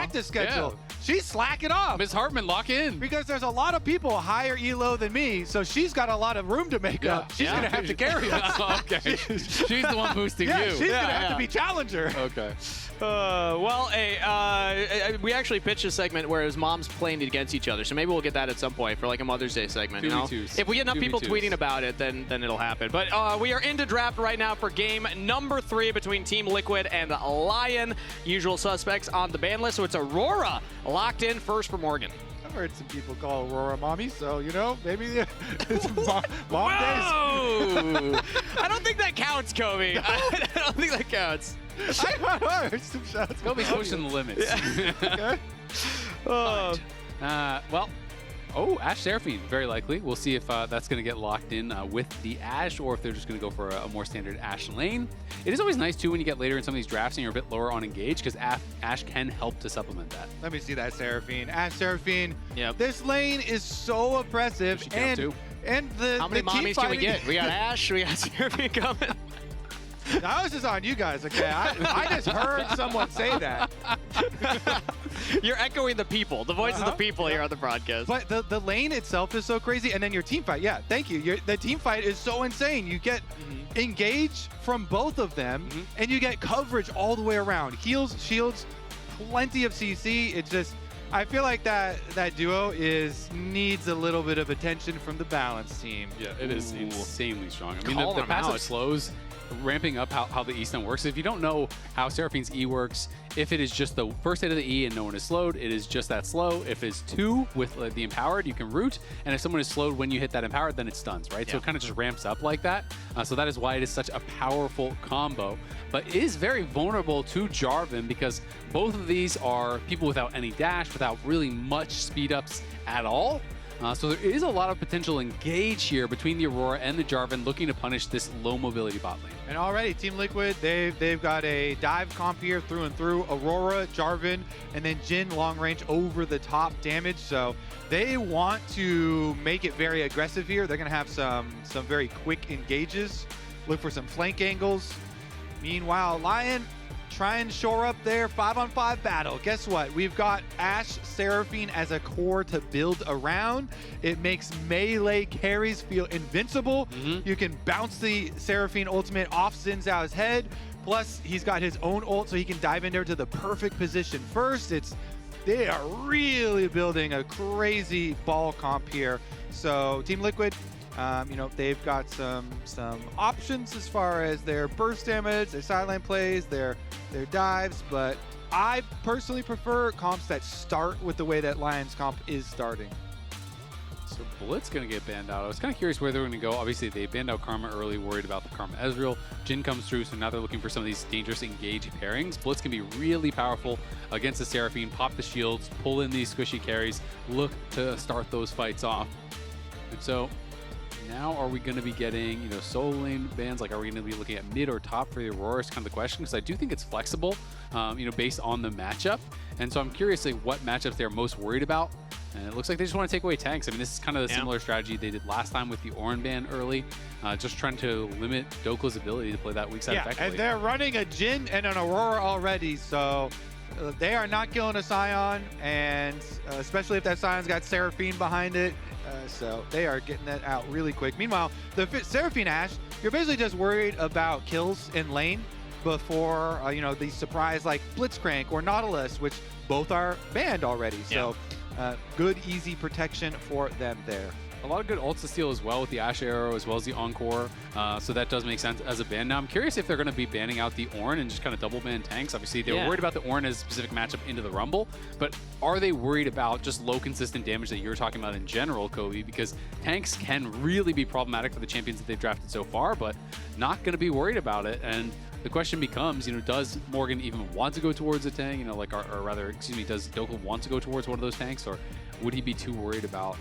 practice schedule. Yeah. She's slacking off. Ms. Hartman, lock in. Because there's a lot of people higher elo than me, so she's got a lot of room to make up. She's going to have to carry us. Okay. She's the one boosting you. She's going to have to be challenger. Okay. Well, hey, we actually pitched a segment where it was moms playing against each other, so maybe we'll get that at some point for like a Mother's Day segment. You know? If we get enough people tweeting about it, then it'll happen. But we are into draft right now for game number 3 between Team Liquid and LYON. Usual suspects on the ban list, so it's Aurora locked in first for Morgan. I've heard some people call Aurora mommy, so, you know, maybe it's mom days. I don't think that counts, Kobe. No. I don't think that counts. I heard some shots. Kobe's pushing the limits. Okay. Well, Ashe Seraphine, very likely. We'll see if that's going to get locked in with the Ashe, or if they're just going to go for a more standard Ashe lane. It is always nice, too, when you get later in some of these drafts and you're a bit lower on engage, because Ashe can help to supplement that. Let me see that Seraphine. Ashe Seraphine. Yep. This lane is so oppressive. And the how many mommies can we get? We got Ashe, we got Seraphine coming. Now this is on you guys, okay? I just heard someone say that. You're echoing the people, the voice of the people here on the broadcast. But the lane itself is so crazy, and then your team fight, yeah, thank you. The team fight is so insane. You get engage from both of them, and you get coverage all the way around. Heals, shields, plenty of CC. It's just, I feel like that duo needs a little bit of attention from the balance team. Yeah, it is insanely strong. I mean, the passive slows, ramping up how the E stun works. If you don't know how Seraphine's E works, if it is just the first hit of the E and no one is slowed, it is just that slow. If it's 2 with the empowered, you can root. And if someone is slowed when you hit that empowered, then it stuns, right? Yeah. So it kind of just ramps up like that. So that is why it is such a powerful combo. But it is very vulnerable to Jarvan, because both of these are people without any dash, without really much speed ups at all. So there is a lot of potential engage here between the Aurora and the Jarvan, looking to punish this low mobility bot lane. And already Team Liquid, they've got a dive comp here through and through. Aurora, Jarvan, and then Jhin long range over the top damage. So they want to make it very aggressive here. They're gonna have some very quick engages. Look for some flank angles. Meanwhile, LYON try and shore up their 5-on-5 battle. Guess what? We've got Ashe Seraphine as a core to build around. It makes melee carries feel invincible. You can bounce the Seraphine ultimate off Xin Zhao's head. Plus, he's got his own ult, so he can dive in there to the perfect position first. They are really building a crazy ball comp here. So Team Liquid, you know, they've got some options as far as their burst damage, their sideline plays, their dives, but I personally prefer comps that start with the way that LYON's comp is starting. So Blitz going to get banned out. I was kind of curious where they're going to go. Obviously, they banned out Karma early, worried about the Karma Ezreal. Jhin comes through, so now they're looking for some of these dangerous engage pairings. Blitz can be really powerful against the Seraphine, pop the shields, pull in these squishy carries, look to start those fights off. And so now are we going to be getting, you know, solo lane bans? Like, are we going to be looking at mid or top for the Aurora is kind of the question, because I do think it's flexible, you know, based on the matchup. And so I'm curious, like, what matchups they're most worried about. And it looks like they just want to take away tanks. I mean, this is kind of the similar strategy they did last time with the Orin ban early, just trying to limit Dhokla's ability to play that weak side effectively. And they're running a Jhin and an Aurora already, so they are not killing a Scion, and especially if that Scion's got Seraphine behind it. So they are getting that out really quick. Meanwhile, the Seraphine Ashe, you're basically just worried about kills in lane before, you know, the surprise like Blitzcrank or Nautilus, which both are banned already. So good, easy protection for them there. A lot of good ults to steal as well with the Ashe Arrow as well as the Encore, so that does make sense as a ban. Now I'm curious if they're going to be banning out the Ornn and just kind of double ban tanks. Obviously they were worried about the Ornn as a specific matchup into the Rumble, but are they worried about just low consistent damage that you're talking about in general, Kobe? Because tanks can really be problematic for the champions that they've drafted so far, but not going to be worried about it. And the question becomes, you know, does Morgan even want to go towards a tank? You know, like, or rather, excuse me, does Dhokla want to go towards one of those tanks, or would he be too worried about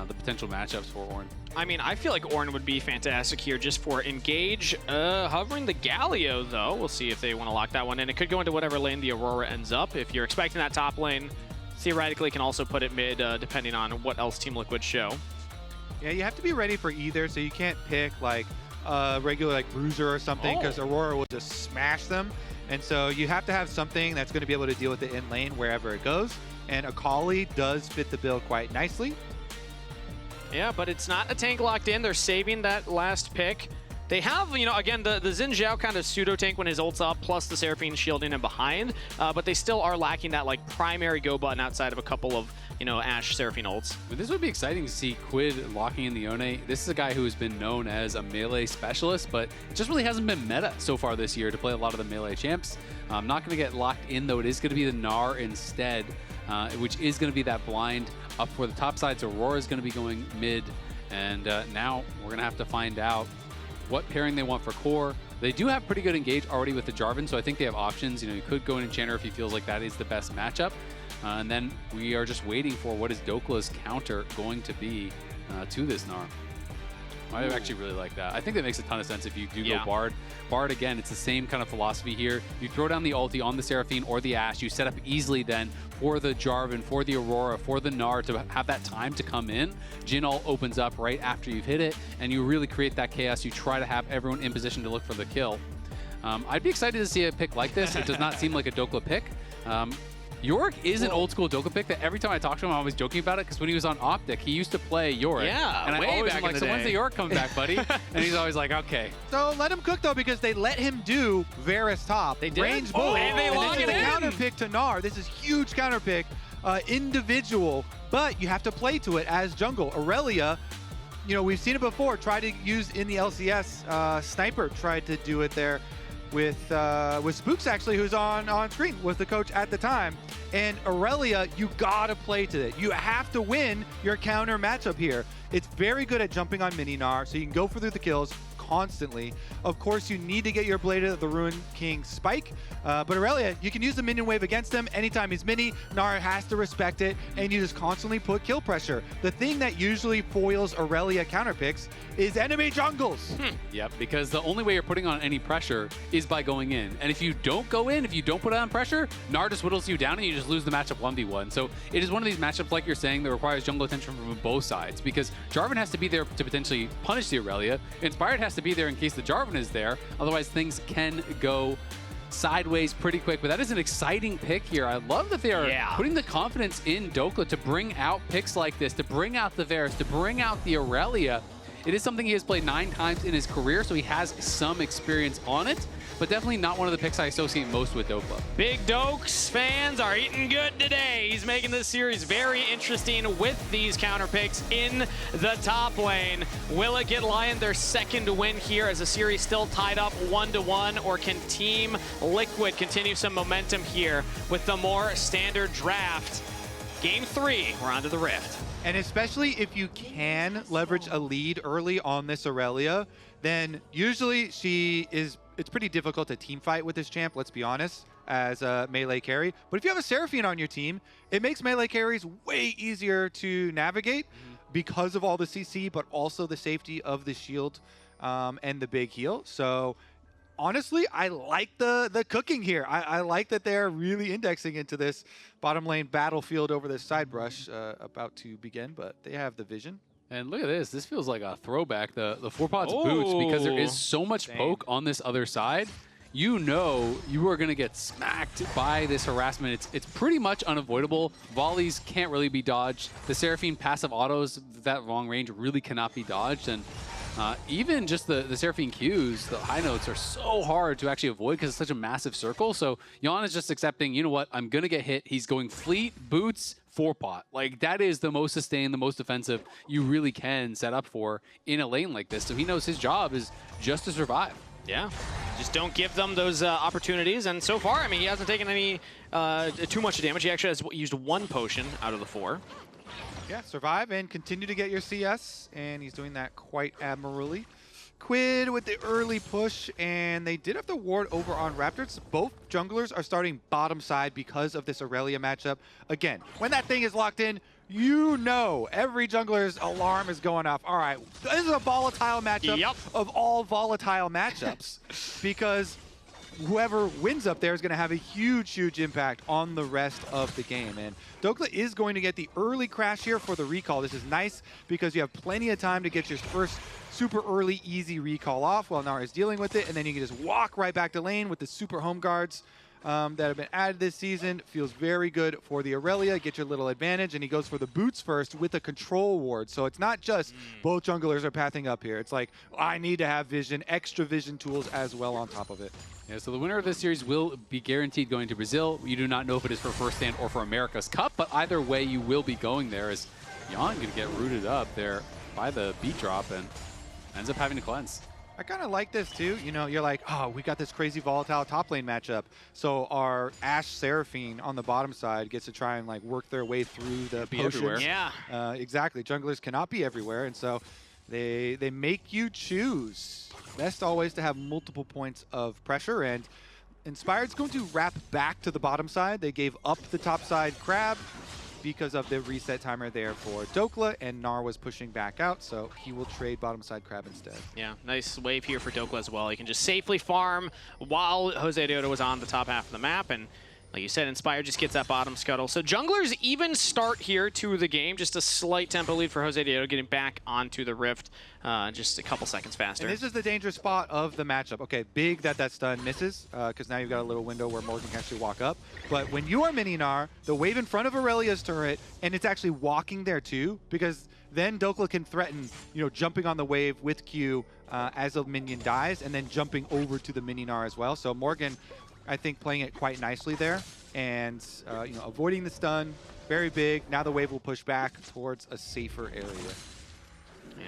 the potential matchups for Ornn? I mean, I feel like Ornn would be fantastic here just for engage. Hovering the Galio, though. We'll see if they want to lock that one in. It could go into whatever lane the Aurora ends up. If you're expecting that top lane, theoretically can also put it mid, depending on what else Team Liquid show. Yeah, you have to be ready for either, so you can't pick like a regular like Bruiser or something, because Aurora will just smash them. And so you have to have something that's going to be able to deal with the in lane wherever it goes. And Akali does fit the bill quite nicely. Yeah, but it's not a tank locked in. They're saving that last pick. They have, you know, again, the Xin Zhao kind of pseudo-tank when his ult's up, plus the Seraphine shielding him behind, but they still are lacking that, like, primary go button outside of a couple of, you know, Ashe Seraphine ults. But this would be exciting to see QUID locking in the Yone. This is a guy who has been known as a melee specialist, but it just really hasn't been meta so far this year to play a lot of the melee champs. Not going to get locked in, though. It is going to be the Gnar instead, which is going to be that blind up for the top side. So Aurora is going to be going mid, and now we're going to have to find out what pairing they want for core. They do have pretty good engage already with the Jarvan, so I think they have options. You know, you could go in Enchanter if he feels like that is the best matchup. And then we are just waiting for what is Dhokla's counter going to be to this Gnar. I actually really like that. I think that makes a ton of sense if you do go Bard. Bard, again, it's the same kind of philosophy here. You throw down the ulti on the Seraphine or the Ashe. You set up easily then for the Jarvan, for the Aurora, for the Gnar to have that time to come in. Jhin all opens up right after you've hit it, and you really create that chaos. You try to have everyone in position to look for the kill. I'd be excited to see a pick like this. It does not seem like a Dhokla pick. Yorick is an old school Dhokla pick that every time I talk to him, I'm always joking about it, because when he was on Optic, he used to play Yorick. Yeah, and I always am like, so when's the Yorick coming back, buddy? And he's always like, okay. So let him cook, though, because they let him do Varus top. They did. Range bull. And they lock it in. Counter pick to Gnar. This is huge counter pick. Individual, but you have to play to it as jungle. Irelia, you know, we've seen it before, tried to use in the LCS. Sniper tried to do it there with Spooks, actually, who's on screen, was the coach at the time. And Irelia, you gotta play to it. You have to win your counter matchup here. It's very good at jumping on mini Gnar, so you can go through the kills constantly. Of course, you need to get your Blade of the Ruined King spike, but Irelia, you can use the minion wave against him anytime he's mini. Gnar has to respect it, and you just constantly put kill pressure. The thing that usually foils Irelia counter picks is enemy jungles. Yep, because the only way you're putting on any pressure is by going in. And if you don't go in, if you don't put on pressure, Gnar just whittles you down and you just lose the matchup 1v1. So it is one of these matchups, like you're saying, that requires jungle attention from both sides, because Jarvan has to be there to potentially punish the Irelia. Inspired has to be there in case the Jarvan is there. Otherwise, things can go sideways pretty quick. But that is an exciting pick here. I love that they are putting the confidence in Dhokla to bring out picks like this, to bring out the Varus, to bring out the Irelia. It is something he has played 9 times in his career, so he has some experience on it, but definitely not one of the picks I associate most with Dhokla. Big Dokes fans are eating good today. He's making this series very interesting with these counter picks in the top lane. Will it get LYON their second win here as the series still tied up 1-1, or can Team Liquid continue some momentum here with the more standard draft? Game 3, we're on to the Rift. And especially if you can leverage a lead early on this Irelia, then usually it's pretty difficult to team fight with this champ, let's be honest, as a melee carry. But if you have a Seraphine on your team, it makes melee carries way easier to navigate because of all the CC, but also the safety of the shield and the big heal. So honestly, I like the cooking here. I like that they're really indexing into this bottom lane battlefield over this side brush about to begin, but they have the vision. And look at this. This feels like a throwback. The 4-pot's boots, because there is so much poke on this other side. You know you are going to get smacked by this harassment. It's pretty much unavoidable. Volleys can't really be dodged. The Seraphine passive autos, that long range, really cannot be dodged. And even just the Seraphine Qs, the high notes, are so hard to actually avoid because it's such a massive circle. So Yeon is just accepting, you know what, I'm going to get hit. He's going fleet, boots, 4-pot. Like, that is the most sustained, the most defensive you really can set up for in a lane like this. So he knows his job is just to survive. Yeah, just don't give them those opportunities. And so far, I mean, he hasn't taken any too much damage. He actually has used 1 potion out of the 4. Yeah, survive and continue to get your CS, and he's doing that quite admirably. QUID with the early push, and they did have the ward over on Raptors. Both junglers are starting bottom side because of this Irelia matchup. Again, when that thing is locked in, you know every jungler's alarm is going off. All right, this is a volatile matchup of all volatile matchups because whoever wins up there is going to have a huge, huge impact on the rest of the game. And Dhokla is going to get the early crash here for the recall. This is nice because you have plenty of time to get your first super early, easy recall off while Gnar is dealing with it. And then you can just walk right back to lane with the super home guards that have been added this season. Feels very good for the Irelia. Get your little advantage. And he goes for the boots first with a control ward. So it's not just both junglers are pathing up here. It's like, I need to have vision, extra vision tools as well on top of it. Yeah, so the winner of this series will be guaranteed going to Brazil. You do not know if it is for First Stand or for America's Cup, but either way you will be going there, as Yeon going to get rooted up there by the beat drop and ends up having to cleanse. I kind of like this too. You know, you're like, oh, we got this crazy volatile top lane matchup. So our Ashe Seraphine on the bottom side gets to try and like work their way through the potions. Everywhere. Yeah. Exactly. Junglers cannot be everywhere, and so they make you choose. Best always to have multiple points of pressure, and Inspired's going to wrap back to the bottom side. They gave up the top side crab because of the reset timer there for Dhokla, and Gnar was pushing back out, so he will trade bottom side crab instead. Yeah, nice wave here for Dhokla as well. He can just safely farm while Josedeodo was on the top half of the map, and like you said, Inspired just gets that bottom scuttle. So junglers even start here to the game. Just a slight tempo lead for Josedeodo, getting back onto the Rift just a couple seconds faster. And this is the dangerous spot of the matchup. Okay, big that stun misses, because now you've got a little window where Morgan can actually walk up. But when you are mini Gnar, the wave in front of Aurelia's turret, and it's actually walking there too, because then Dhokla can threaten, you know, jumping on the wave with Q as a minion dies, and then jumping over to the mini Gnar as well. So Morgan, I think, playing it quite nicely there, and you know, avoiding the stun, very big. Now the wave will push back towards a safer area.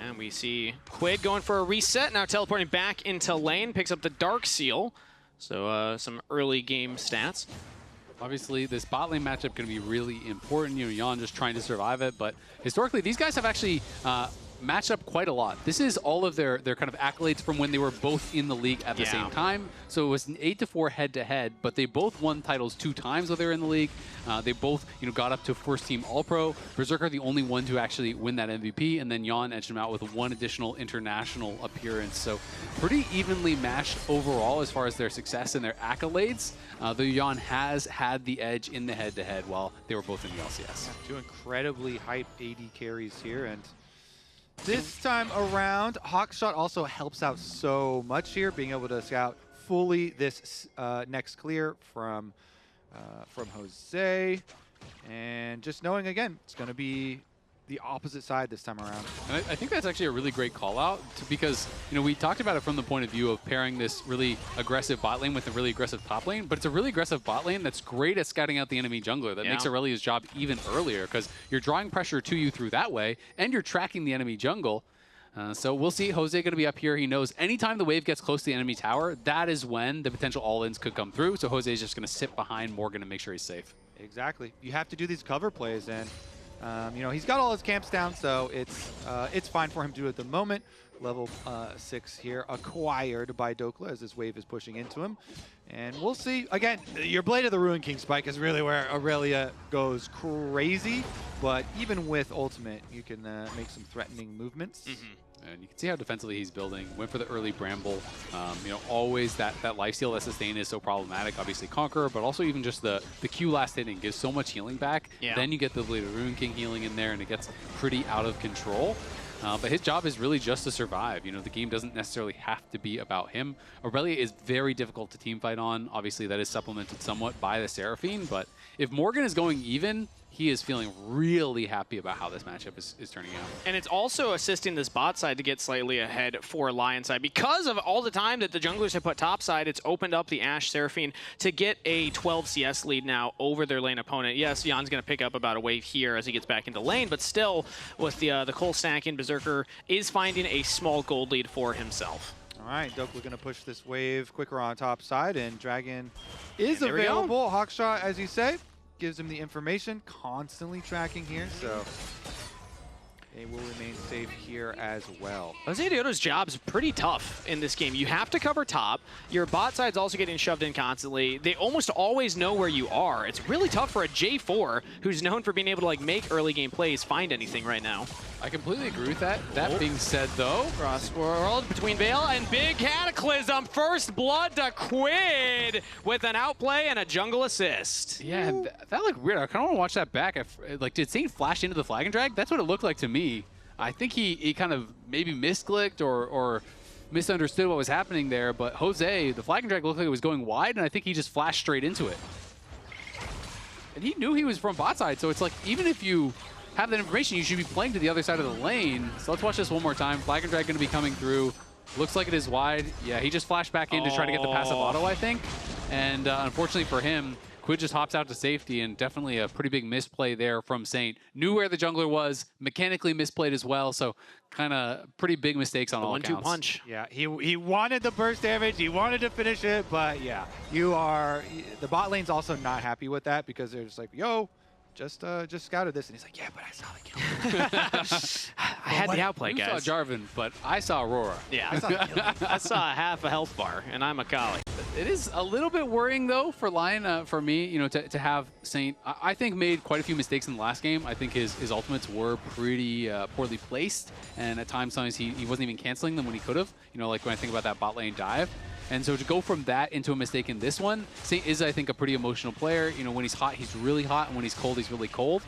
And we see QUID going for a reset, now teleporting back into lane, picks up the Dark Seal. So some early game stats. Obviously, this bot lane matchup going to be really important. You know, Yeon just trying to survive it, but historically, these guys have actually matched up quite a lot. This is all of their kind of accolades from when they were both in the league at the same time. So it was an 8-4 head-to-head, but they both won titles 2 times while they were in the league. They both, you know, got up to first team All-Pro. Berserker the only one to actually win that MVP, and then Yeon edged him out with 1 additional international appearance. So pretty evenly matched overall as far as their success and their accolades. Though Yeon has had the edge in the head-to-head while they were both in the LCS. Yeah, 2 incredibly hype AD carries here, and this time around, Hawkshot also helps out so much here, being able to scout fully this next clear from Jose, and just knowing, again, it's going to be the opposite side this time around. And I think that's actually a really great call out, because, you know, we talked about it from the point of view of pairing this really aggressive bot lane with a really aggressive top lane, but it's a really aggressive bot lane that's great at scouting out the enemy jungler. That makes Aurelia's job even earlier, because you're drawing pressure to you through that way, and you're tracking the enemy jungle. So we'll see. Jose going to be up here. He knows anytime the wave gets close to the enemy tower, that is when the potential all-ins could come through. So Jose is just going to sit behind Morgan and make sure he's safe. Exactly. You have to do these cover plays, and you know, he's got all his camps down, so it's fine for him to do at the moment. Level 6 here, acquired by Dhokla as this wave is pushing into him. And we'll see. Again, your Blade of the Ruin King spike is really where Irelia goes crazy, but even with ultimate, you can make some threatening movements. And you can see how defensively he's building. Went for the early Bramble. You know, always that lifesteal, that sustain is so problematic. Obviously Conqueror, but also even just the Q last hitting gives so much healing back. Then you get the Blade of Ruin King healing in there, and it gets pretty out of control. But his job is really just to survive. You know, the game doesn't necessarily have to be about him. Irelia is very difficult to teamfight on. Obviously, that is supplemented somewhat by the Seraphine. But if Morgan is going even, he is feeling really happy about how this matchup is turning out. And it's also assisting this bot side to get slightly ahead for Lion side. Because of all the time that the junglers have put top side, it's opened up the Ashe Seraphine to get a 12 CS lead now over their lane opponent. Yes, Yeon's going to pick up about a wave here as he gets back into lane, but still, with the Cole stacking, Berserker is finding a small gold lead for himself. All right, Dhokla going to push this wave quicker on top side, and Dragon is available. Hawkshot, as you say, gives him the information, constantly tracking here, so they will remain safe here as well. Josedeodo's job is pretty tough in this game. You have to cover top. Your bot side's also getting shoved in constantly. They almost always know where you are. It's really tough for a J4 who's known for being able to like make early game plays find anything right now. I completely agree with that. That being said, though, Cross world between Vale and Big Cataclysm. First blood to QUID with an outplay and a jungle assist. Yeah, that looked weird. I kind of want to watch that back. Like, did Saint flash into the flag and drag? That's what it looked like to me. I think he kind of maybe misclicked or misunderstood what was happening there. But Jose, the flag and drag looked like it was going wide, and I think he just flashed straight into it. And he knew he was from bot side, so it's like even if you have that information, you should be playing to the other side of the lane. So let's watch this one more time. Flag and drag going to be coming through. Looks like it is wide. Yeah, he just flashed back in to try to get the passive auto, I think. And unfortunately for him, QUID just hops out to safety, and definitely a pretty big misplay there from Saint. Knew where the jungler was, mechanically misplayed as well, so kind of pretty big mistakes on all accounts. 1-2 punch. Yeah, he wanted the burst damage, he wanted to finish it, but yeah, the bot lane's also not happy with that because they're just like, yo, just scouted this, and he's like, yeah, but I saw the kill. I had the outplay, guys. You saw Jarvan, but I saw Aurora. Yeah, I saw half a health bar, and I'm Akali. It is a little bit worrying, though, for LYON, for me, you know, to have Saint, I think, made quite a few mistakes in the last game. I think his ultimates were pretty poorly placed, and at times he wasn't even canceling them when he could have, you know, like when I think about that bot lane dive. And so to go from that into a mistake in this one, Saint is, I think, a pretty emotional player. You know, when he's hot, he's really hot, and when he's cold, he's really cold.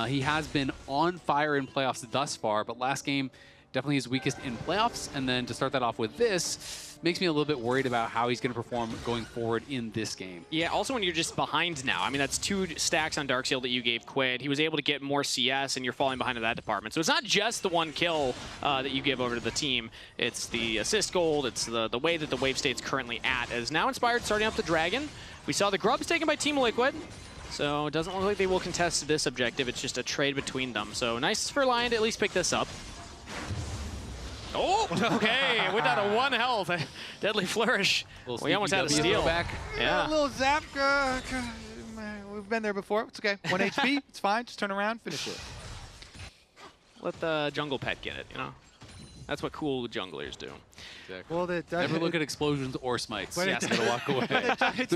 He has been on fire in playoffs thus far, but last game, definitely his weakest in playoffs. And then to start that off with this, makes me a little bit worried about how he's going to perform going forward in this game. Yeah, also when you're just behind now. I mean, that's 2 stacks on Darkseal that you gave QUID. He was able to get more CS, and you're falling behind in that department. So it's not just the 1 kill that you give over to the team. It's the assist gold. It's the way that the wave state's currently at. As now Inspired starting up the Dragon. We saw the Grubs taken by Team Liquid. So it doesn't look like they will contest this objective. It's just a trade between them. So nice for LYON to at least pick this up. Oh, okay. We're down to 1 health. Deadly Flourish. We almost had a steal. Back. Yeah, a little zap. We've been there before. It's okay. 1 HP. It's fine. Just turn around, finish it. Let the jungle pet get it, you know? That's what cool junglers do. Exactly. Well, never look at explosions or smites. But Yes, gonna walk away. It's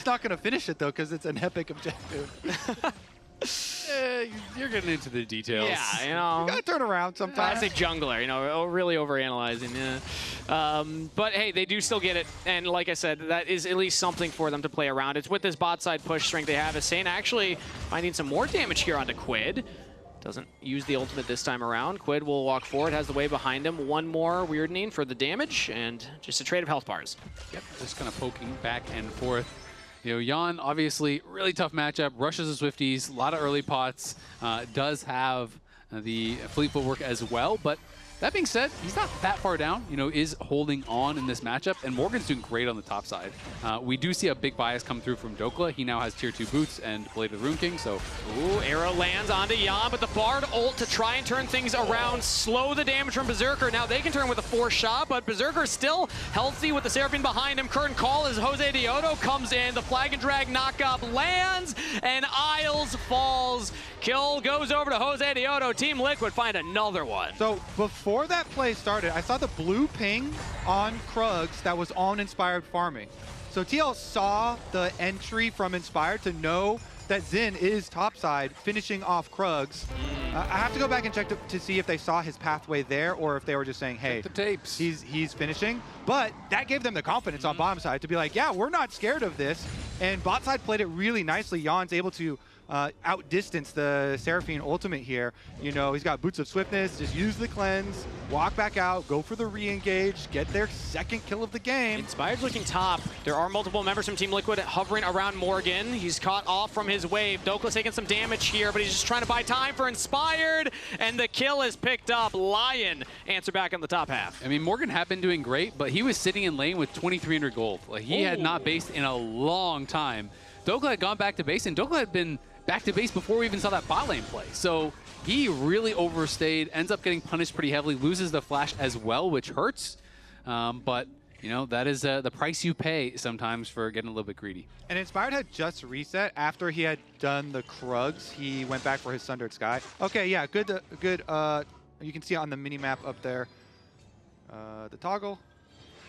not gonna finish it though, because it's an epic objective. You're getting into the details. Yeah, you know. You gotta turn around sometimes. Classic jungler, you know, really overanalyzing. Yeah. But hey, they do still get it, and like I said, that is at least something for them to play around. It's with this bot side push strength they have. As Saint actually finding some more damage here onto QUID. Doesn't use the ultimate this time around. QUID will walk forward, has the wave behind him. 1 more weirding for the damage, and just a trade of health bars. Yep, just kind of poking back and forth. You know, Yeon, obviously, really tough matchup. Rushes the Swifties, a lot of early pots. Does have the fleet footwork as well, but that being said, he's not that far down, you know, is holding on in this matchup, and Morgan's doing great on the top side. We do see a big bias come through from Dhokla. He now has tier 2 boots and Blade of the Rune King, so... Ooh, arrow lands onto Yeon, but the Bard ult to try and turn things around, slow the damage from Berserker. Now they can turn with a 4 shot, but Berserker still healthy with the Seraphine behind him. Curtain call as Josedeodo comes in, the flag and drag knockup lands, and Isles falls. Kill goes over to Josedeodo. Team Liquid find another one. So before that play started, I saw the blue ping on Krugs that was on Inspired farming. So TL saw the entry from Inspired to know that Jhin is topside, finishing off Krugs. I have to go back and check to see if they saw his pathway there or if they were just saying, hey, the tapes. He's finishing. But that gave them the confidence on bottom side to be like, yeah, we're not scared of this. And bot side played it really nicely. Yeon's able to outdistance the Seraphine ultimate here. You know, he's got Boots of Swiftness, just use the cleanse, walk back out, go for the re-engage, get their 2nd kill of the game. Inspired's looking top. There are multiple members from Team Liquid hovering around Morgan. He's caught off from his wave. Dhokla taking some damage here, but he's just trying to buy time for Inspired, and the kill is picked up. LYON answer back on the top half. I mean, Morgan had been doing great, but he was sitting in lane with 2,300 gold. Like, he had not based in a long time. Dhokla had gone back to base, and Dhokla had been back to base before we even saw that bot lane play. So he really overstayed, ends up getting punished pretty heavily, loses the flash as well, which hurts. But, you know, that is the price you pay sometimes for getting a little bit greedy. And Inspired had just reset after he had done the Krugs. He went back for his Sundered Sky. Okay, yeah, good You can see it on the mini map up there. The toggle.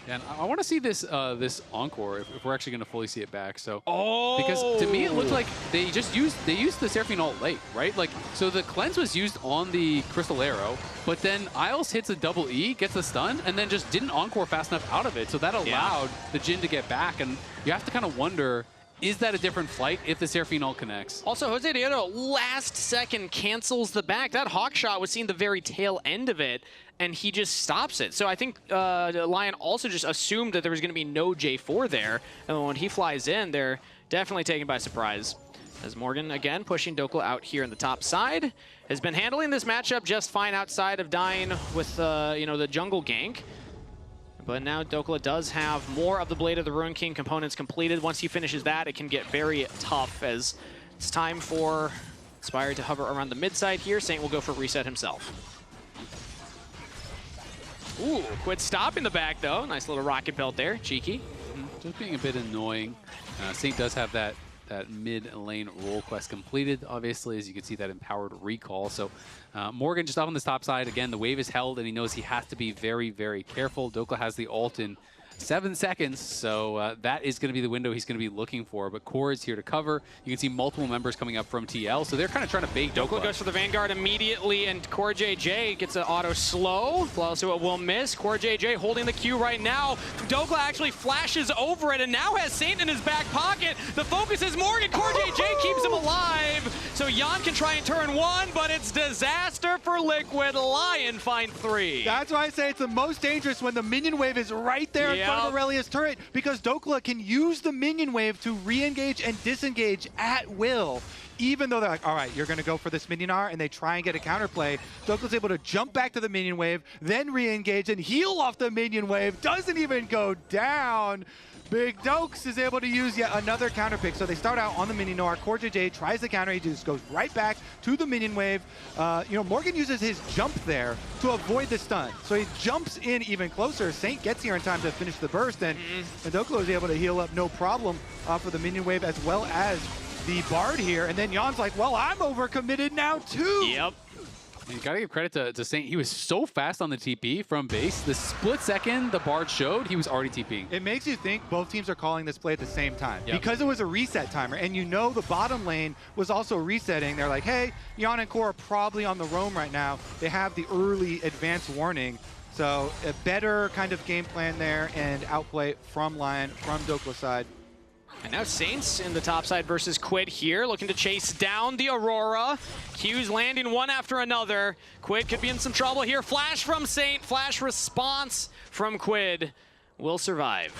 And I want to see this this encore if we're actually going to fully see it back. So Oh! because to me it looked like they used the Seraphine ult late, right? Like so the cleanse was used on the Crystal Arrow, but then Isles hits a double E, gets the stun, and then just didn't encore fast enough out of it. So that allowed the Jhin to get back, and you have to kind of wonder, is that a different fight if the Seraphine ult connects? Also, Josedeodo last second cancels the back. That hawk shot was seen the very tail end of it, and he just stops it. So I think LYON also just assumed that there was going to be no J4 there, and when he flies in, they're definitely taken by surprise. As Morgan, again, pushing Dhokla out here in the top side, has been handling this matchup just fine outside of dying with the jungle gank. But now Dhokla does have more of the Blade of the Ruin King components completed. Once he finishes that, it can get very tough, as it's time for Inspired to hover around the mid side here. Saint will go for reset himself. Ooh, QUID stop in the back, though. Nice little rocket belt there. Cheeky. Just being a bit annoying. Saint does have that mid lane role quest completed, obviously, as you can see that empowered recall. So Morgan just off on this top side. Again, the wave is held, and he knows he has to be very, very careful. Dhokla has the ult in 7 seconds, so that is going to be the window he's going to be looking for. But Core is here to cover. You can see multiple members coming up from TL, so they're kind of trying to bait Dhokla. Goes for the Vanguard immediately, and CoreJJ gets an auto slow. Also, it will miss. CoreJJ holding the Q right now. Dhokla actually flashes over it, and now has Saint in his back pocket. The focus is Morgan. CoreJJ keeps him alive. So Yeon can try and turn one, but it's disaster for Liquid. LYON find 3. That's why I say it's the most dangerous when the minion wave is right there in front of Aurelia's turret, because Dhokla can use the minion wave to re-engage and disengage at will. Even though they're like, all right, you're going to go for this minion R, and they try and get a counterplay, Dhokla's able to jump back to the minion wave, then re-engage and heal off the minion wave. Doesn't even go down. Big Dokes is able to use yet another counter pick. So they start out on the minion R. CoreJJ tries the counter. He just goes right back to the minion wave. Morgan uses his jump there to avoid the stun. So he jumps in even closer. Saint gets here in time to finish the burst, and Dhokla is able to heal up no problem off of the minion wave as well as the Bard here. And then Yeon's like, well, I'm overcommitted now too. Yep. And you gotta give credit to Saint. He was so fast on the TP from base. The split second the Bard showed, he was already TPing. It makes you think both teams are calling this play at the same time. Yep. Because it was a reset timer, and you know the bottom lane was also resetting. They're like, hey, Yeon and Core are probably on the roam right now. They have the early advance warning. So a better kind of game plan there, and outplay from LYON, from Dhokla's side. And now Saints in the top side versus QUID here, looking to chase down the Aurora. Q's landing one after another. QUID could be in some trouble here. Flash from Saint, flash response from QUID. Will survive.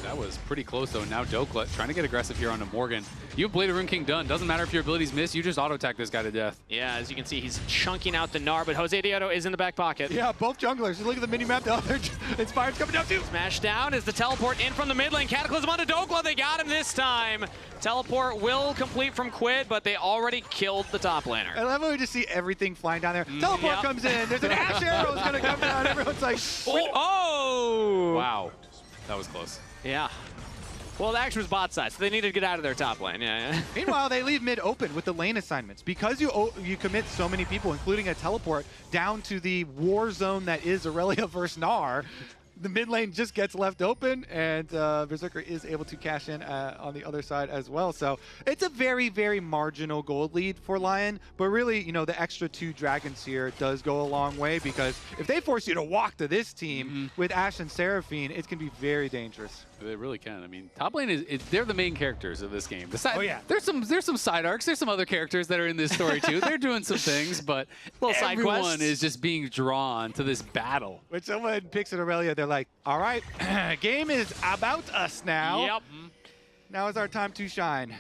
That was pretty close, though. Now Dhokla trying to get aggressive here onto Morgan. You have Blade of Ruin King done. Doesn't matter if your abilities miss, you just auto-attack this guy to death. Yeah, as you can see, he's chunking out the Gnar, but Josedeodo is in the back pocket. Yeah, both junglers. Just look at the mini-map. The other Inspired's coming down too. Smash down is the teleport in from the mid lane. Cataclysm onto Dhokla. They got him this time. Teleport will complete from QUID, but they already killed the top laner. I love how we just see everything flying down there. Teleport comes in. There's an Ashe arrow is going to come down. Everyone's like, oh! Wow. That was close. Yeah. Well, the action was bot side, so they needed to get out of their top lane. Yeah. Meanwhile, they leave mid open with the lane assignments. Because you commit so many people, including a teleport, down to the war zone that is Irelia versus Gnar, the mid lane just gets left open, and Berserker is able to cash in on the other side as well. So it's a very, very marginal gold lead for LYON, but really, the extra 2 dragons here does go a long way, because if they force you to walk to this team with Ashe and Seraphine, it can be very dangerous. They really can. I mean, top lane they're the main characters of this game. Oh yeah. There's some side arcs. There's some other characters that are in this story too. They're doing some things, but everyone is just being drawn to this battle. When someone picks an Irelia, they're like, all right, game is about us now. Yep. Now is our time to shine.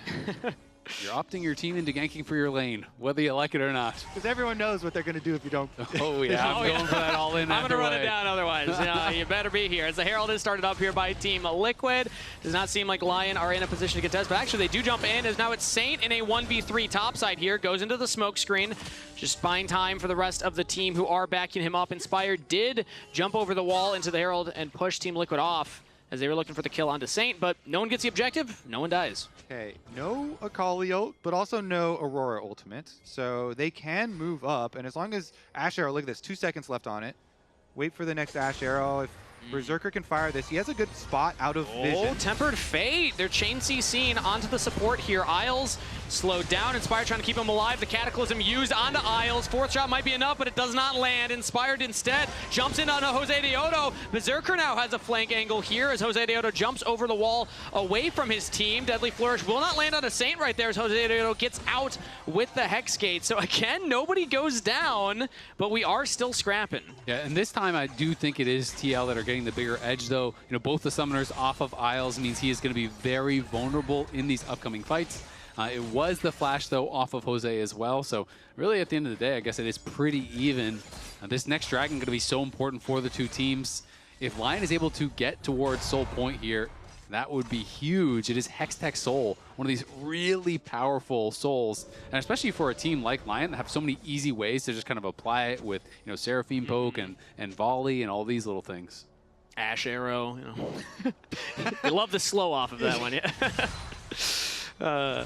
You're opting your team into ganking for your lane, whether you like it or not. Because everyone knows what they're going to do if you don't. Oh, yeah. I'm going for that all-in. I'm going to run it down otherwise. You better be here. As the Herald is started up here by Team Liquid. Does not seem like LYON are in a position to contest, but actually they do jump in, as now it's Saint in a 1v3 topside here. Goes into the smoke screen. Just buying time for the rest of the team who are backing him up. Inspired did jump over the wall into the Herald and push Team Liquid off. as they were looking for the kill onto Saint, but no one gets the objective, no one dies. Okay, no Akali ult, but also no Aurora ultimate. So they can move up, and as long as Ashe arrow, look at this, 2 seconds left on it. Wait for the next Ashe arrow. If Berserker can fire this, he has a good spot out of vision. Oh, Tempered Fate. They're chain CCing onto the support here. Isles slowed down. Inspire trying to keep him alive. The Cataclysm used onto Isles. Fourth shot might be enough, but it does not land. Inspired instead jumps in on a Josedeodo. Berserker now has a flank angle here as Josedeodo jumps over the wall away from his team. Deadly Flourish will not land on a Saint right there as Josedeodo gets out with the Hex Gate. So again, nobody goes down, but we are still scrapping. Yeah, and this time I do think it is TL that are getting the bigger edge, though. You know, both the summoners off of Isles means he is going to be very vulnerable in these upcoming fights. It was the flash, though, off of Jose as well. So really, at the end of the day, I guess it is pretty even. This next Dragon going to be so important for the two teams. If LYON is able to get towards Soul Point here, that would be huge. It is Hextech Soul, one of these really powerful souls, and especially for a team like LYON that have so many easy ways to just kind of apply it with, you know, Seraphine poke and volley and all these little things. Ashe arrow, you know. You love the slow off of that one, yeah.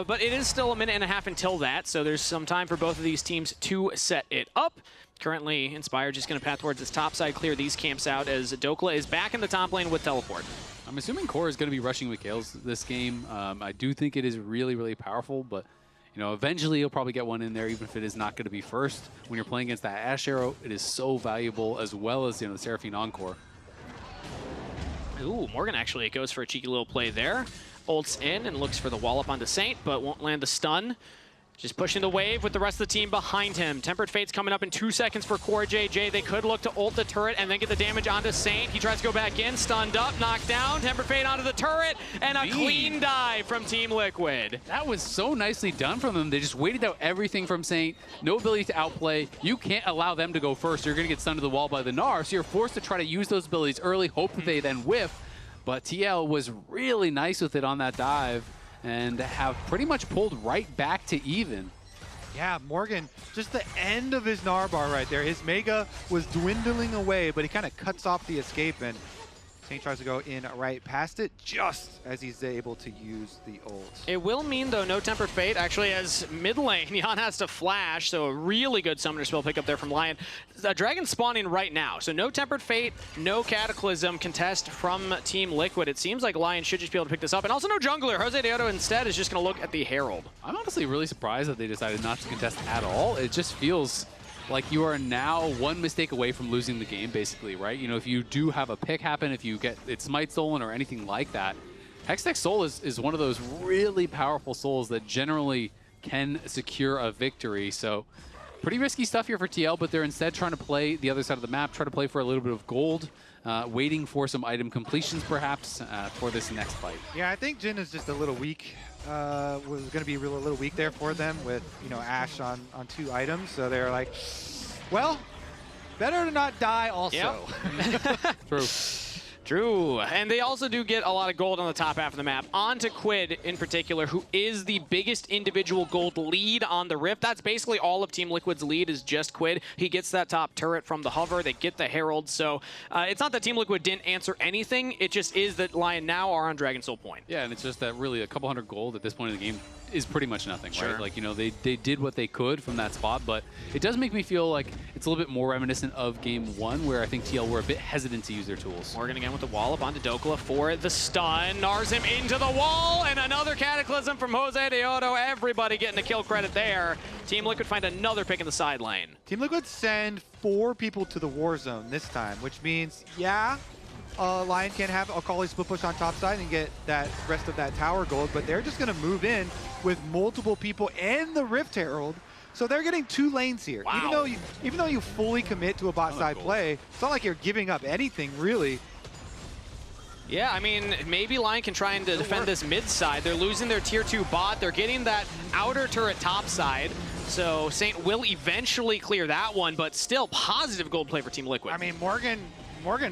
But it is still a minute and a half until that, so there's some time for both of these teams to set it up. Currently, Inspire just going to path towards its top side, clear these camps out as Dhokla is back in the top lane with Teleport. I'm assuming Core is going to be rushing Mikhail's this game. I do think it is really, really powerful, but you know, eventually you'll probably get one in there, even if it is not going to be first. When you're playing against that Ashe arrow, it is so valuable, as well as, you know, the Seraphine Encore. Ooh, Morgan actually goes for a cheeky little play there. Ults in and looks for the wall up onto Saint, but won't land the stun. Just pushing the wave with the rest of the team behind him. Tempered Fate's coming up in 2 seconds for CoreJJ. They could look to ult the turret and then get the damage onto Saint. He tries to go back in, stunned up, knocked down. Tempered Fate onto the turret, and a clean dive from Team Liquid. That was so nicely done from them. They just waited out everything from Saint. No ability to outplay. You can't allow them to go first. You're going to get stunned to the wall by the Gnar, so you're forced to try to use those abilities early, hope that they then whiff. But TL was really nice with it on that dive and have pretty much pulled right back to even. Yeah, Morgan, just the end of his Gnar bar right there. His Mega was dwindling away, but he kind of cuts off the escape, and Saint tries to go in right past it just as he's able to use the ult. It will mean, though, no Tempered Fate. Actually, as mid lane, Yeon has to flash, so a really good summoner spell pickup there from LYON. Dragon spawning right now, so no Tempered Fate, no Cataclysm contest from Team Liquid. It seems like LYON should just be able to pick this up, and also no jungler. Josedeodo instead is just going to look at the Herald. I'm honestly really surprised that they decided not to contest at all. It just feels like you are now one mistake away from losing the game, basically, right? You know, if you do have a pick happen, if you get its Smite stolen or anything like that, Hextech Soul is one of those really powerful souls that generally can secure a victory. So pretty risky stuff here for TL, but they're instead trying to play the other side of the map, try to play for a little bit of gold, waiting for some item completions, perhaps, for this next fight. Yeah, I think Jhin is just a little weak. Was going to be a little weak there for them with, you know, Ashe on 2 items. So they're like, well, better to not die also. Yep. True. True. And they also do get a lot of gold on the top half of the map. On to QUID in particular, who is the biggest individual gold lead on the Rift. That's basically all of Team Liquid's lead is just QUID. He gets that top turret from the hover. They get the Herald. So it's not that Team Liquid didn't answer anything. It just is that LYON now are on Dragon Soul Point. Yeah, and it's just that really a couple hundred gold at this point in the game is pretty much nothing, sure, right? Like, you know, they did what they could from that spot, but it does make me feel like it's a little bit more reminiscent of Game 1, where I think TL were a bit hesitant to use their tools. Morgan again with the wall up onto Dhokla for the stun. Gnars him into the wall, and another Cataclysm from Josedeodo. Everybody getting the kill credit there. Team Liquid find another pick in the side lane. Team Liquid send 4 people to the war zone this time, which means, yeah, LYON can have Akali split push on top side and get that rest of that tower gold, but they're just going to move in with multiple people and the Rift Herald. So they're getting 2 lanes here. Wow. Even though you fully commit to a bot side play, it's not like you're giving up anything really. Yeah, I mean, maybe LYON can try and defend this mid side. They're losing their tier 2 bot. They're getting that outer turret top side. So Saint will eventually clear that one, but still positive gold play for Team Liquid. I mean, Morgan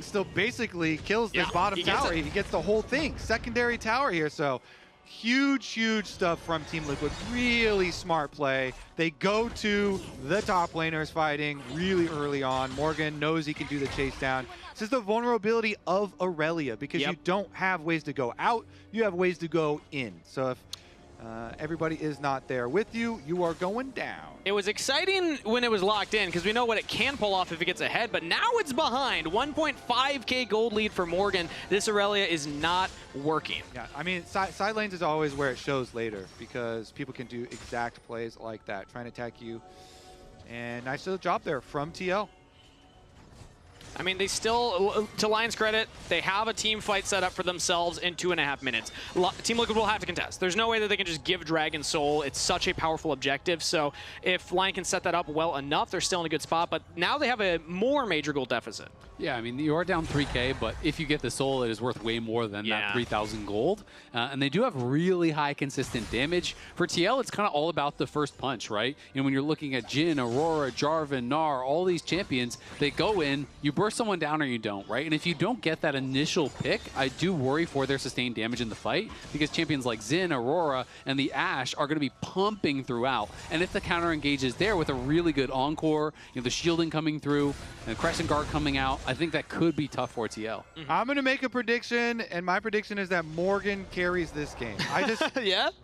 still basically kills this bottom tower. He gets the whole thing. Secondary tower here, so huge stuff from Team Liquid. Really smart play. They go to the top laners fighting really early on. Morgan knows he can do the chase down. This is the vulnerability of Irelia because you don't have ways to go out, you have ways to go in. So if everybody is not there with you, you are going down. It was exciting when it was locked in because we know what it can pull off if it gets ahead, but now it's behind. 1.5k gold lead for Morgan. This Irelia is not working. Yeah, I mean, side lanes is always where it shows later because people can do exact plays like that, trying to attack you. And nice little job there from TL. I mean, they still, to LYON's credit, they have a team fight set up for themselves in 2.5 minutes. Team Liquid will have to contest. There's no way that they can just give Dragon Soul. It's such a powerful objective. So if LYON can set that up well enough, they're still in a good spot. But now they have a more major gold deficit. Yeah, I mean, you are down 3k, but if you get the soul, it is worth way more than that 3,000 gold. And they do have really high consistent damage. For TL, it's kind of all about the first punch, right? You know, when you're looking at Jhin, Aurora, Jarvan, Gnar, all these champions, they go in, you burst someone down or you don't, right? And if you don't get that initial pick, I do worry for their sustained damage in the fight because champions like Jhin, Aurora, and the Ashe are going to be pumping throughout. And if the counter engages there with a really good encore, you know, the shielding coming through, and the Crescent Guard coming out, I think that could be tough for TL. I'm going to make a prediction, and my prediction is that Morgan carries this game. I just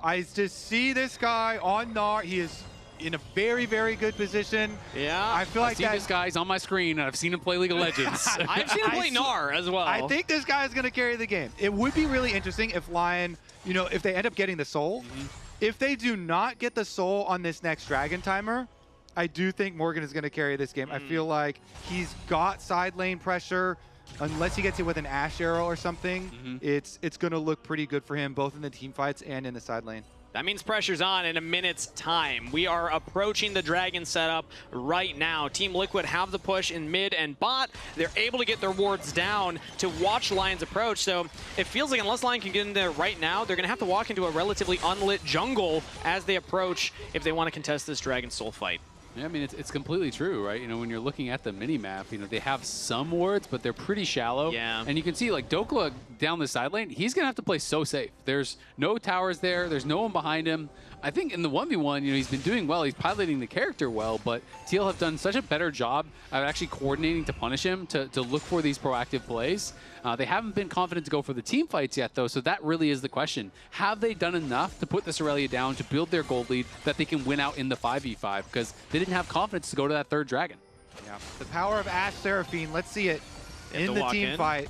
I just see this guy on Gnar. He is in a very good position. Yeah. I feel like this guy's on my screen, and I've seen him play League of Legends. I've seen him play Gnar as well. I think this guy is going to carry the game. It would be really interesting if LYON, you know, if they end up getting the soul. If they do not get the soul on this next Dragon Timer, I do think Morgan is going to carry this game. I feel like he's got side lane pressure. Unless he gets it with an Ashe arrow or something, it's going to look pretty good for him, both in the team fights and in the side lane. That means pressure's on in a minute's time. We are approaching the Dragon setup right now. Team Liquid have the push in mid and bot. They're able to get their wards down to watch LYON's approach. So it feels like unless LYON can get in there right now, they're going to have to walk into a relatively unlit jungle as they approach if they want to contest this Dragon Soul fight. Yeah, I mean, it's completely true, right? You know, when you're looking at the mini-map, you know, they have some wards, but they're pretty shallow. Yeah. And you can see, like, Dhokla down the side lane, he's going to have to play so safe. There's no towers there. There's no one behind him. I think in the 1v1, you know, he's been doing well. He's piloting the character well, but TL have done such a better job of actually coordinating to punish him, to look for these proactive plays. They haven't been confident to go for the team fights yet, though, so that really is the question. Have they done enough to put this Irelia down to build their gold lead that they can win out in the 5v5? Because they didn't have confidence to go to that third dragon. Yeah, the power of Ashe Seraphine, let's see it in the team fight.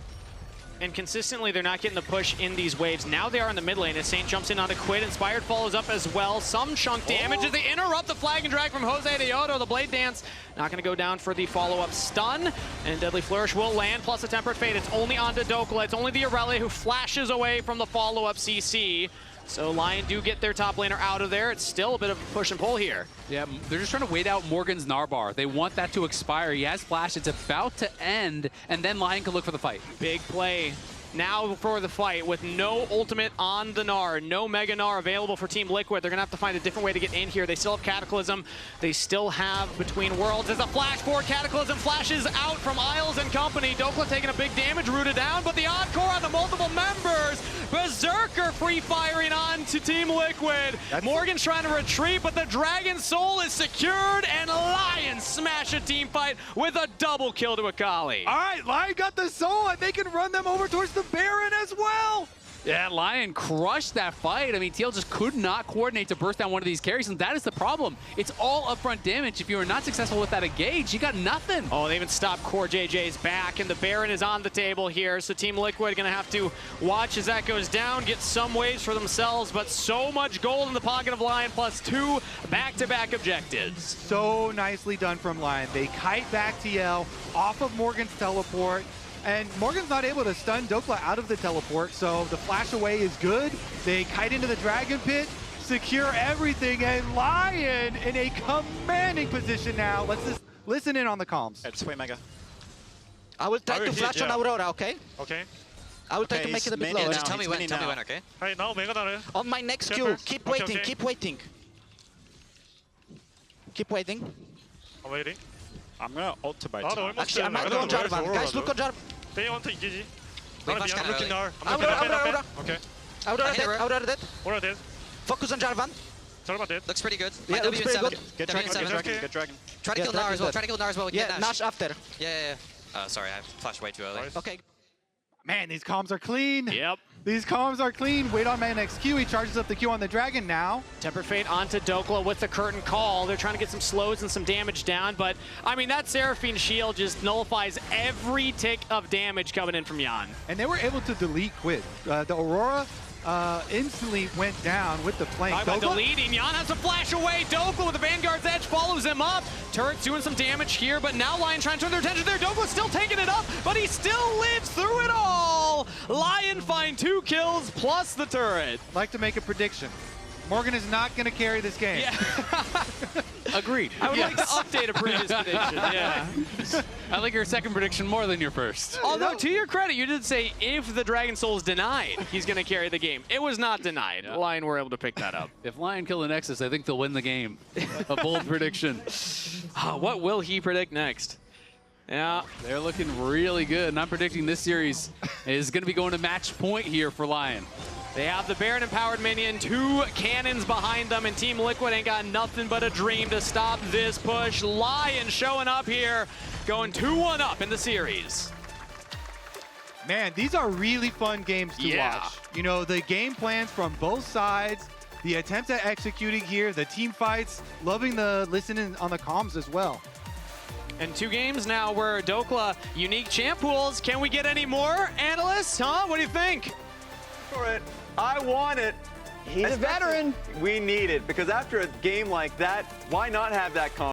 And consistently, they're not getting the push in these waves. Now they are in the mid lane as Saint jumps in onto QUID. Inspired follows up as well. Some chunk damage as they interrupt the flag and drag from Josedeodo. The Blade Dance not going to go down for the follow-up stun. And Deadly Flourish will land, plus a Tempered Fate. It's only onto Dhokla. It's only the Irelia who flashes away from the follow-up CC. So LYON do get their top laner out of there. It's still a bit of a push and pull here. Yeah, they're just trying to wait out Morgan's Gnar bar. They want that to expire. He has flash. It's about to end, and then LYON can look for the fight. Big play now for the fight with no ultimate on the Gnar, no Mega Gnar available for Team Liquid. They're going to have to find a different way to get in here. They still have Cataclysm. They still have Between Worlds. There's a flash for Cataclysm. Flashes out from Isles and company. Dhokla taking a big damage, rooted down, but the encore on the multiple members. Berserker free firing on to Team Liquid. Morgan's trying to retreat, but the Dragon Soul is secured, and LYON smash a team fight with a double kill to Akali. All right, LYON got the soul, and they can run them over towards the Baron as well. Yeah, LYON crushed that fight. I mean, TL just could not coordinate to burst down one of these carries, and that is the problem. It's all upfront damage. If you are not successful with that engage, you got nothing. Oh, they even stopped CoreJJ's back, and the Baron is on the table here, so Team Liquid going to have to watch as that goes down, get some waves for themselves, but so much gold in the pocket of LYON, plus 2 back-to-back objectives. So nicely done from LYON. They kite back TL off of Morgan's teleport. And Morgan's not able to stun Dhokla out of the teleport, so the flash away is good. They kite into the Dragon Pit, secure everything, and LYON in a commanding position now. Let's just listen in on the comms. Let's wait, Mega. I will try to flash on Aurora, okay? Okay. I will try to make it a bit lower. Just tell me when, okay? Alright, now Mega Gnar. On my next Q, keep waiting, keep waiting. Keep waiting. I'm waiting. I'm gonna ult to buy Oh, no, time. almost Actually, I there. might go on Jarvan. Guys, look on Jarvan. They want to engage. Wait, I'm looking Gnar. I'm Aurora, looking Aurora. Okay. Aurora dead, Aurora dead. Aurora dead. Focus on Jarvan. Jarvan dead. Looks pretty good. Yeah, looks pretty good. Get Dragon, get Dragon. Try to kill Gnar as well. Try to kill Gnar as well. Yeah, Nash after. Yeah. Sorry, I flashed way too early. Nice. Okay. Man, these comms are clean. Yep. These comms are clean. Wait on man XQ. He charges up the Q on the Dragon now. Temper Fate onto Dhokla with the curtain call. They're trying to get some slows and some damage down, but I mean, that Seraphine shield just nullifies every tick of damage coming in from Yeon. And they were able to delete QUID. The Aurora instantly went down with the flank. Deleting, Yeon has to flash away. Dhokla with the Vanguard's Edge follows him up. Turret's doing some damage here, but now LYON trying to turn their attention there. Dokla's still taking it up, but he still lives through it all. LYON find 2 kills plus the turret. I'd like to make a prediction. Morgan is not going to carry this game. Yeah. Agreed. I would like to update a previous prediction, yeah. I like your second prediction more than your first. Although, to your credit, you did say if the Dragon Soul is denied, he's going to carry the game. It was not denied. Yeah. LYON were able to pick that up. If LYON kill the Nexus, I think they'll win the game. A bold prediction. What will he predict next? Yeah. They're looking really good, and I'm predicting this series is going to be going to match point here for LYON. They have the Baron-empowered minion, 2 cannons behind them, and Team Liquid ain't got nothing but a dream to stop this push. LYON showing up here, going 2-1 up in the series. Man, these are really fun games to Yeah. watch. You know, the game plans from both sides, the attempts at executing here, the team fights, loving the listening on the comms as well. And 2 games now where Dhokla unique champ pools. Can we get any more, analysts? Huh? What do you think? For it. I want it. He's a veteran. We need it, because after a game like that, why not have that